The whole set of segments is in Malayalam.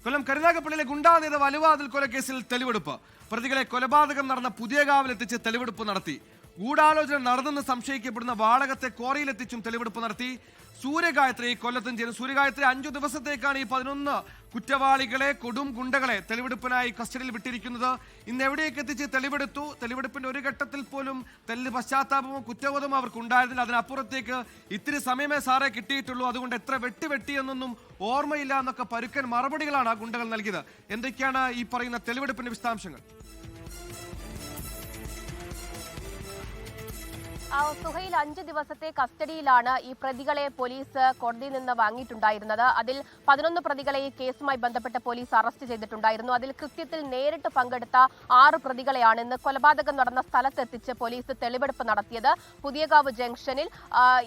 കൊല്ലം കരുനാഗപ്പള്ളിയിലെ ഗുണ്ടാ നേതാവ് അലുവാതിൽ കൊലക്കേസിൽ തെളിവെടുപ്പ്. പ്രതികളെ കൊലപാതകം നടന്ന പുതിയകാവിലെത്തിച്ച് തെളിവെടുപ്പ് നടത്തി. ഗൂഢാലോചന നടന്നെന്ന് സംശയിക്കപ്പെടുന്ന വാടകത്തെ ക്വാറിയിലെത്തിച്ചും തെളിവെടുപ്പ് നടത്തി. സൂര്യഗായത്രി കൊല്ലത്തും ചേരും. സൂര്യഗായത്രി, 5 ദിവസത്തേക്കാണ് ഈ 11 കുറ്റവാളികളെ, കൊടും ഗുണ്ടകളെ തെളിവെടുപ്പിനായി കസ്റ്റഡിയിൽ വിട്ടിരിക്കുന്നത്. ഇന്ന് എവിടേക്ക് എത്തിച്ച് തെളിവെടുത്തു? തെളിവെടുപ്പിന്റെ ഒരു ഘട്ടത്തിൽ പോലും തെല്ല് പശ്ചാത്താപമോ കുറ്റബോധമോ അവർക്ക് ഉണ്ടായിരുന്നില്ല. അതിനപ്പുറത്തേക്ക് ഇത്തിരി സമയമേ സാറേ കിട്ടിയിട്ടുള്ളൂ, അതുകൊണ്ട് എത്ര വെട്ടിയെന്നൊന്നും ഓർമ്മയില്ല എന്നൊക്കെ പരുക്കൻ മറുപടികളാണ് ആ ഗുണ്ടകൾ നൽകിയത്. എന്തൊക്കെയാണ് ഈ പറയുന്ന തെളിവെടുപ്പിന്റെ വിശദാംശങ്ങൾ? സുഹൈൽ, 5 ദിവസത്തെ കസ്റ്റഡിയിലാണ് ഈ പ്രതികളെ പോലീസ് കോടതിയിൽ നിന്ന് വാങ്ങിയിട്ടുണ്ടായിരുന്നത്. അതിൽ 11 പ്രതികളെ ഈ കേസുമായി ബന്ധപ്പെട്ട് പോലീസ് അറസ്റ്റ് ചെയ്തിട്ടുണ്ടായിരുന്നു. അതിൽ കൃത്യത്തിൽ നേരിട്ട് പങ്കെടുത്ത 6 പ്രതികളെയാണ് ഇന്ന് കൊലപാതകം നടന്ന സ്ഥലത്തെത്തിച്ച് പോലീസ് തെളിവെടുപ്പ് നടത്തിയത്. പുതിയകാവ് ജംഗ്ഷനിൽ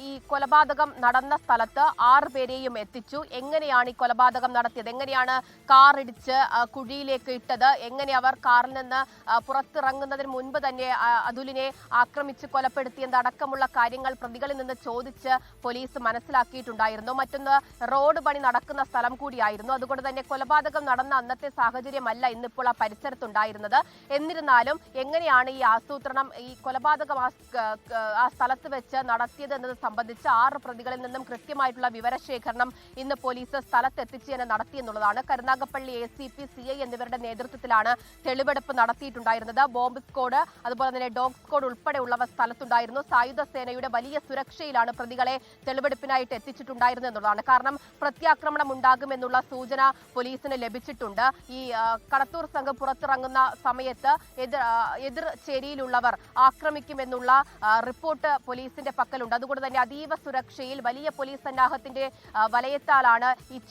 ഈ കൊലപാതകം നടന്ന സ്ഥലത്ത് 6 പേരെയും എത്തിച്ചു. എങ്ങനെയാണ് ഈ കൊലപാതകം നടത്തിയത്, എങ്ങനെയാണ് കാർ ഇടിച്ച് കുഴിയിലേക്ക് ഇട്ടത്, എങ്ങനെ അവർ കാറിൽ നിന്ന് പുറത്തിറങ്ങുന്നതിന് മുൻപ് തന്നെ അതുലിനെ ആക്രമിച്ച് കൊലപ്പെടുത്തിയത് അടക്കമുള്ള കാര്യങ്ങൾ പ്രതികളിൽ നിന്ന് ചോദിച്ച് പോലീസ് മനസ്സിലാക്കിയിട്ടുണ്ടായിരുന്നു. മറ്റൊന്ന്, റോഡ് പണി നടക്കുന്ന സ്ഥലം കൂടിയായിരുന്നു. അതുകൊണ്ട് തന്നെ കൊലപാതകം നടന്ന അന്നത്തെ സാഹചര്യമല്ല ഇന്നിപ്പോൾ ആ പരിസരത്തുണ്ടായിരുന്നത്. എന്നിരുന്നാലും എങ്ങനെയാണ് ഈ ആസൂത്രണം, ഈ കൊലപാതകം ആ സ്ഥലത്ത് വെച്ച് നടത്തിയത് എന്നത് സംബന്ധിച്ച് 6 പ്രതികളിൽ നിന്നും കൃത്യമായിട്ടുള്ള വിവരശേഖരണം ഇന്ന് പോലീസ് സ്ഥലത്തെത്തിച്ച് തന്നെ നടത്തിയെന്നുള്ളതാണ്. കരുനാഗപ്പള്ളി ACP, CI എന്നിവരുടെ നേതൃത്വത്തിലാണ് തെളിവെടുപ്പ് നടത്തിയിട്ടുണ്ടായിരുന്നത്. ബോംബ് സ്ക്വാഡ്, അതുപോലെ തന്നെ ഡോഗ് സ്ക്വാഡ് ഉൾപ്പെടെയുള്ളവ സ്ഥലത്തുണ്ടായിരുന്നു. സായുധ സേനയുടെ വലിയ സുരക്ഷയിലാണ് പ്രതികളെ തെളിവെടുപ്പിനായിട്ട് എത്തിച്ചിട്ടുണ്ടായിരുന്നത് എന്നുള്ളതാണ്. കാരണം പ്രത്യാക്രമണം ഉണ്ടാകുമെന്നുള്ള സൂചന പോലീസിന് ലഭിച്ചിട്ടുണ്ട്. ഈ കടത്തൂർ സംഘം പുറത്തിറങ്ങുന്ന സമയത്ത് എതിർ ചേരിയിലുള്ളവർ ആക്രമിക്കുമെന്നുള്ള റിപ്പോർട്ട് പോലീസിന്റെ പക്കലുണ്ട്. അതുകൊണ്ട് തന്നെ അതീവ സുരക്ഷയിൽ വലിയ പോലീസ് സന്നാഹത്തിന്റെ വലയത്താലാണ് ഈ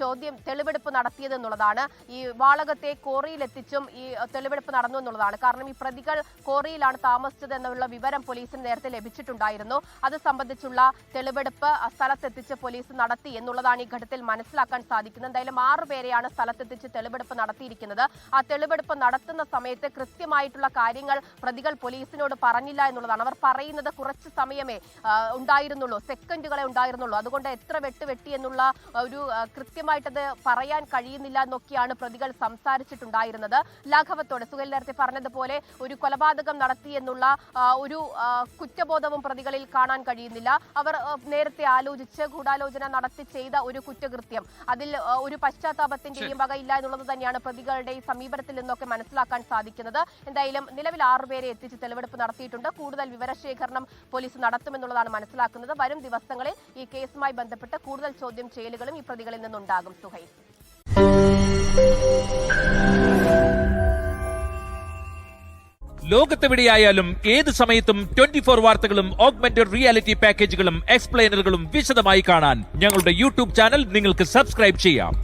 തെളിവെടുപ്പ് നടത്തിയതെന്നുള്ളതാണ്. ഈ വാളകത്തെ കോറിയിലെത്തിച്ചും ഈ തെളിവെടുപ്പ് നടന്നു എന്നുള്ളതാണ്. കാരണം ഈ പ്രതികൾ കോറിയിലാണ് താമസിച്ചത് എന്നുള്ള വിവരം പോലീസിന് നേരത്തെ ലഭിച്ചിട്ടുണ്ടായിരുന്നു. അത് സംബന്ധിച്ചുള്ള തെളിവെടുപ്പ് സ്ഥലത്തെത്തിച്ച് പോലീസ് നടത്തി എന്നുള്ളതാണ് ഈ ഘട്ടത്തിൽ മനസ്സിലാക്കാൻ സാധിക്കുന്നത്. എന്തായാലും 6 പേരെയാണ് സ്ഥലത്തെത്തിച്ച് തെളിവെടുപ്പ് നടത്തിയിരിക്കുന്നത്. ആ തെളിവെടുപ്പ് നടത്തുന്ന സമയത്ത് കൃത്യമായിട്ടുള്ള കാര്യങ്ങൾ പ്രതികൾ പോലീസിനോട് പറഞ്ഞില്ല എന്നുള്ളതാണ്. അവർ പറയുന്നത് കുറച്ച് സമയമേ ഉണ്ടായിരുന്നുള്ളൂ, സെക്കൻഡുകളെ ഉണ്ടായിരുന്നുള്ളൂ. അതുകൊണ്ട് എത്ര വെട്ടി എന്നുള്ള ഒരു കൃത്യമായിട്ടത് പറയാൻ കഴിയുന്നില്ല എന്നൊക്കെയാണ് പ്രതികൾ സംസാരിച്ചിട്ടുണ്ടായിരുന്നത്. ലാഘവത്തോടെ സുഹൈൽ നേരത്തെ പറഞ്ഞതുപോലെ ഒരു കൊലപാതകം നടത്തി എന്നുള്ള ഒരു കുറ്റബോധവും പ്രതികളിൽ കാണാൻ കഴിയുന്നില്ല. അവർ നേരത്തെ ആലോചിച്ച് ഗൂഢാലോചന നടത്തി ചെയ്ത ഒരു കുറ്റകൃത്യം, അതിൽ ഒരു പശ്ചാത്താപത്തിന്റെയും വകയില്ല എന്നുള്ളത് തന്നെയാണ് പ്രതികളുടെ ഈ സമീപനത്തിൽ നിന്നൊക്കെ മനസ്സിലാക്കാൻ സാധിക്കുന്നത്. എന്തായാലും നിലവിൽ 6 പേരെ എത്തിച്ച് തെളിവെടുപ്പ് നടത്തിയിട്ടുണ്ട്. കൂടുതൽ വിവരശേഖരണം പോലീസ് നടത്തുമെന്നുള്ളതാണ് മനസ്സിലാക്കുന്നത്. വരും ദിവസങ്ങളിൽ ഈ കേസുമായി ബന്ധപ്പെട്ട് കൂടുതൽ ചോദ്യം ചെയ്യലുകളും ഈ പ്രതികളിൽ നിന്നുണ്ടാകും. സുഹൈൽ, ലോകത്തെവിടെയായാലും ഏത് സമയത്തും 24 വാർത്തകളും ഓഗ്മെന്റഡ് റിയാലിറ്റി പാക്കേജുകളും എക്സ്പ്ലെയിനറുകളും വിശദമായി കാണാൻ ഞങ്ങളുടെ YouTube ചാനൽ നിങ്ങൾക്ക് സബ്സ്ക്രൈബ് ചെയ്യാം.